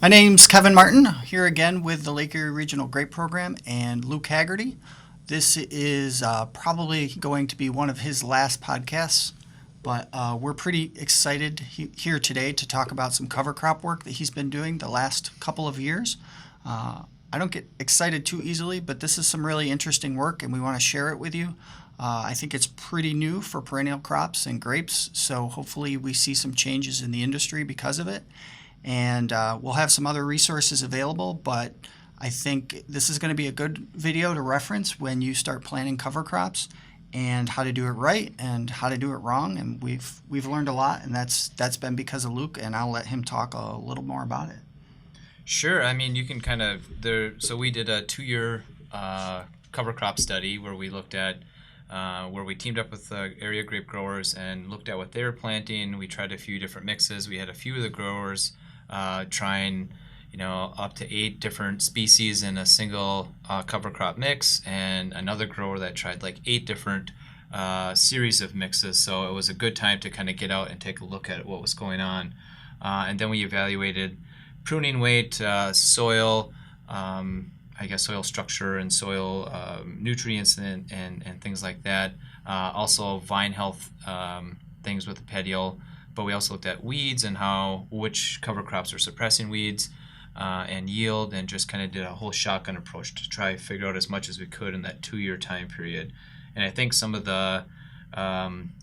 My name's Kevin Martin, here again with the Lake Erie Regional Grape Program and Luke Haggerty. This is probably going to be one of his last podcasts, but we're pretty excited here today to talk about some cover crop work that he's been doing the last couple of years. I don't get excited too easily, but this is some really interesting work and we want to share it with you. I think it's pretty new for perennial crops and grapes, so hopefully we see some changes in the industry because of it. And we'll have some other resources available, but I think this is going to be a good video to reference when you start planting cover crops and how to do it right and how to do it wrong. And we've learned a lot, and that's been because of Luke, and I'll let him talk a little more about it. Sure. I mean, you can kind of so we did a 2-year cover crop study where we looked at where we teamed up with area grape growers and looked at what they were planting. We tried a few different mixes. We had a few of the growers trying, up to 8 different species in a single cover crop mix, and another grower that tried like 8 different series of mixes. So it was a good time to kind of get out and take a look at what was going on. And then we evaluated pruning weight, soil, soil structure and soil nutrients and things like that. Also vine health things with the petiole. But we also looked at weeds and which cover crops are suppressing weeds and yield, and just kind of did a whole shotgun approach to try to figure out as much as we could in that 2-year time period. And I think some of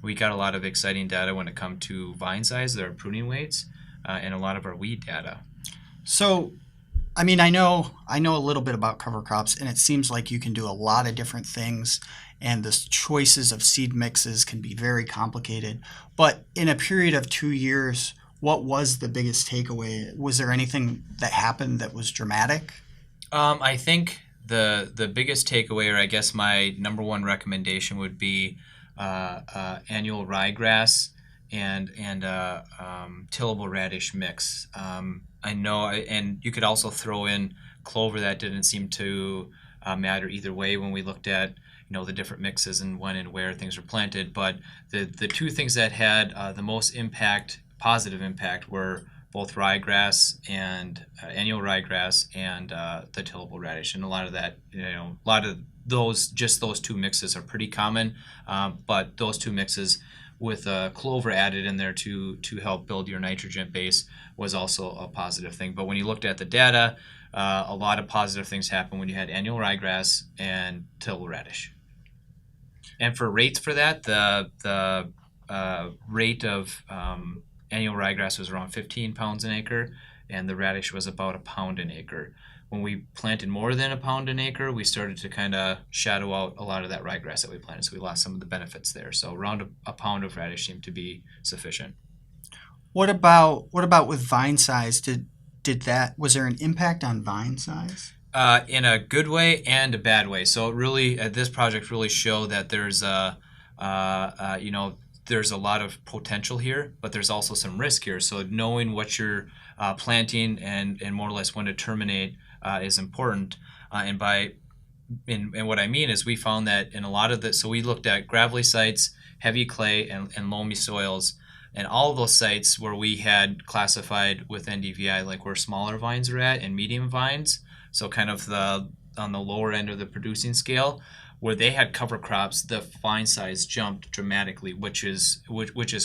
we got a lot of exciting data when it comes to vine size, their pruning weights, and a lot of our weed data. So, I mean, I know a little bit about cover crops, and it seems like you can do a lot of different things, and the choices of seed mixes can be very complicated. But in a period of 2 years, what was the biggest takeaway? Was there anything that happened that was dramatic? I think the biggest takeaway, or I guess my number one recommendation, would be annual ryegrass and tillable radish mix. I know, and you could also throw in clover. That didn't seem to matter either way when we looked at the different mixes and when and where things were planted. But the two things that had the most positive impact, were both ryegrass and annual ryegrass and the tillable radish. And a lot of that, a lot of those two mixes are pretty common, but those two mixes with clover added in there to help build your nitrogen base was also a positive thing. But when you looked at the data, a lot of positive things happened when you had annual ryegrass and tillable radish. And for rates for that, the rate of annual ryegrass was around 15 pounds an acre, and the radish was about 1 pound an acre. When we planted more than 1 pound an acre, we started to kind of shadow out a lot of that ryegrass that we planted, so we lost some of the benefits there. So around a pound of radish seemed to be sufficient. What about with vine size? Was there an impact on vine size? In a good way and a bad way. So it really, this project really showed that there's there's a lot of potential here, but there's also some risk here. So knowing what you're planting and more or less when to terminate is important. And what I mean is, we found that in a lot of so we looked at gravelly sites, heavy clay, and loamy soils. And all of those sites where we had classified with NDVI, like where smaller vines are at and medium vines, so kind of on the lower end of the producing scale, where they had cover crops, the vine size jumped dramatically, which is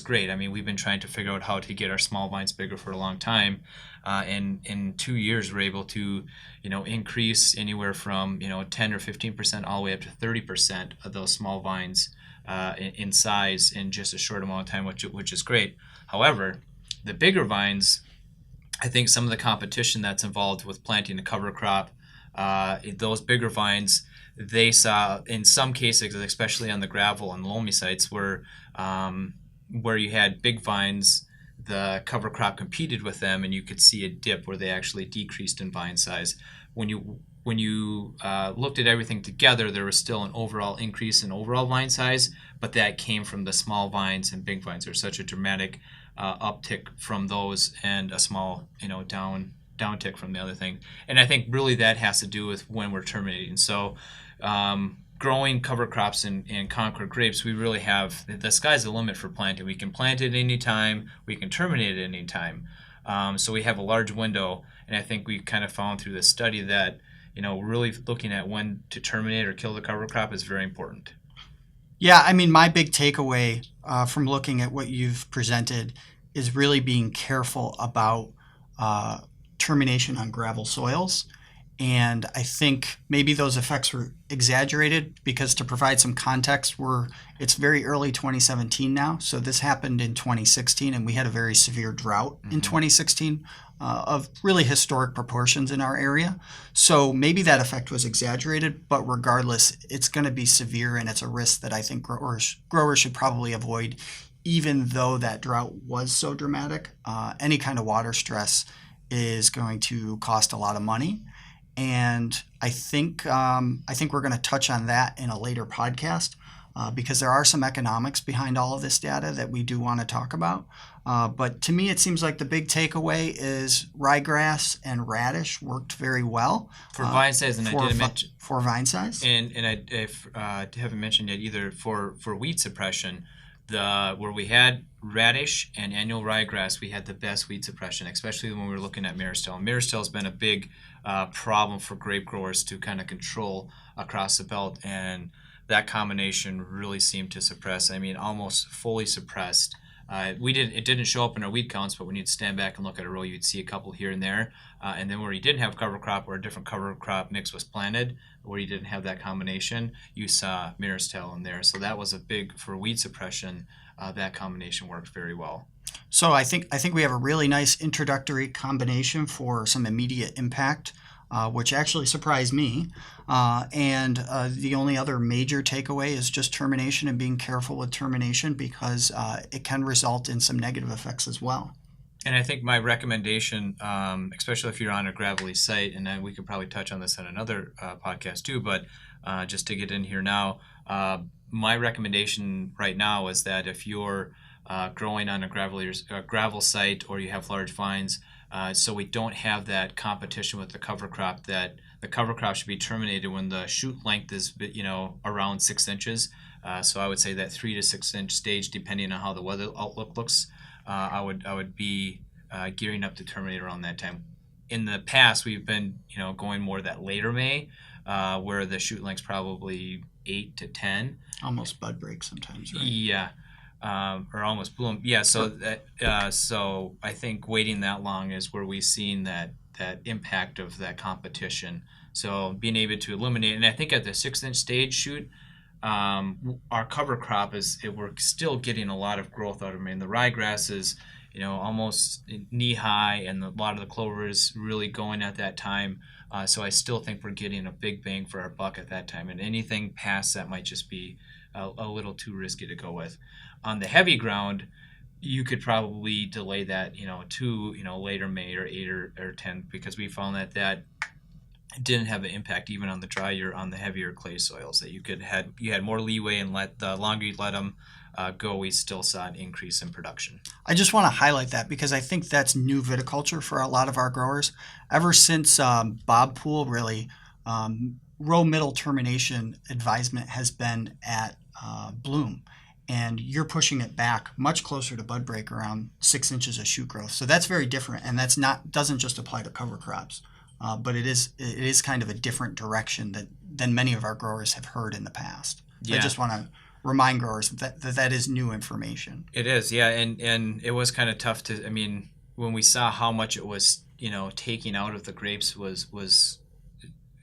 great. I mean, we've been trying to figure out how to get our small vines bigger for a long time, and in 2 years we're able to increase anywhere from 10 or 15% all the way up to 30% of those small vines in size in just a short amount of time, which is great. However, the bigger vines, I think some of the competition that's involved with planting a cover crop, those bigger vines, they saw in some cases, especially on the gravel and loamy sites, where you had big vines, the cover crop competed with them, and you could see a dip where they actually decreased in vine size. When you looked at everything together, there was still an overall increase in overall vine size, but that came from the small vines and big vines. There's such a dramatic uptick from those, and a small downtick from the other thing. And I think really that has to do with when we're terminating. So growing cover crops and Concord grapes, we really have, the sky's the limit for planting. We can plant it any time, we can terminate it any time. So we have a large window, and I think we kind of found through this study that really looking at when to terminate or kill the cover crop is very important. Yeah, I mean, my big takeaway from looking at what you've presented is really being careful about termination on gravel soils. And I think maybe those effects were exaggerated because, to provide some context, it's very early 2017 now. So this happened in 2016, and we had a very severe drought in 2016 of really historic proportions in our area. So maybe that effect was exaggerated, but regardless, it's going to be severe, and it's a risk that I think growers should probably avoid, even though that drought was so dramatic. Any kind of water stress is going to cost a lot of money. And I think we're going to touch on that in a later podcast because there are some economics behind all of this data that we do want to talk about. But to me, it seems like the big takeaway is ryegrass and radish worked very well for vine size, and I didn't mention for vine size. And I haven't mentioned yet either for weed suppression. Where we had radish and annual ryegrass, we had the best weed suppression, especially when we were looking at Maristelle. Maristelle has been a big problem for grape growers to kind of control across the belt, and that combination really seemed to suppress. I mean, almost fully suppressed. It didn't show up in our weed counts, but when you'd stand back and look at a row, you'd see a couple here and there. And then where you didn't have cover crop or a different cover crop mix was planted, where you didn't have that combination, you saw Maristelle in there. So that was a big, for weed suppression, that combination worked very well. So I think we have a really nice introductory combination for some immediate impact, which actually surprised me. And the only other major takeaway is just termination and being careful with termination because it can result in some negative effects as well. And I think my recommendation, especially if you're on a gravelly site, and then we could probably touch on this on another podcast too, but just to get in here now, my recommendation right now is that if you're growing on a gravel site or you have large vines, so we don't have that competition with the cover crop, that the cover crop should be terminated when the shoot length is around 6 inches. So I would say that 3 to 6 inch stage, depending on how the weather outlook looks, I would be gearing up to terminate around that time. In the past, we've been going more that later May, where the shoot length's probably 8 to 10. Almost bud break sometimes, right? Yeah. Or almost bloom. Yeah, so so I think waiting that long is where we've seen that impact of that competition. So being able to eliminate, and I think at the 6 inch stage shoot, our cover crop we're still getting a lot of growth out of it. I mean, the ryegrass is almost knee high, and a lot of the clover is really going at that time. So I still think we're getting a big bang for our buck at that time, and anything past that might just be a little too risky to go with. On the heavy ground, you could probably delay that, to later May or 8 or 10, because we found that didn't have an impact even on the drier, on the heavier clay soils. That you had more leeway, and the longer you let them go, we still saw an increase in production. I just want to highlight that because I think that's new viticulture for a lot of our growers. Ever since Bob Poole really, row middle termination advisement has been at bloom. And you're pushing it back much closer to bud break, around 6 inches of shoot growth. So that's very different, and doesn't just apply to cover crops, but it is kind of a different direction than many of our growers have heard in the past. So yeah. I just want to remind growers that is new information. It is, yeah, and it was kind of tough to. I mean, when we saw how much it was, taking out of the grapes was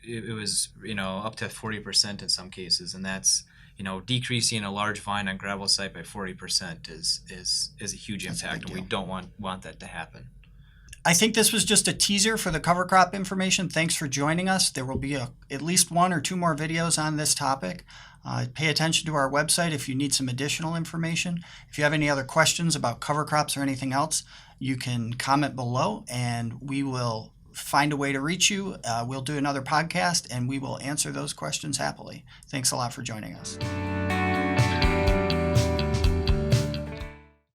up to 40% in some cases, and that's. Decreasing a large vine on gravel site by 40% is a huge impact, and we don't want that to happen. I think this was just a teaser for the cover crop information. Thanks for joining us. There will be at least 1 or 2 more videos on this topic. Pay attention to our website if you need some additional information. If you have any other questions about cover crops or anything else, you can comment below, and we will find a way to reach you. We'll do another podcast, and we will answer those questions happily. Thanks a lot for joining us.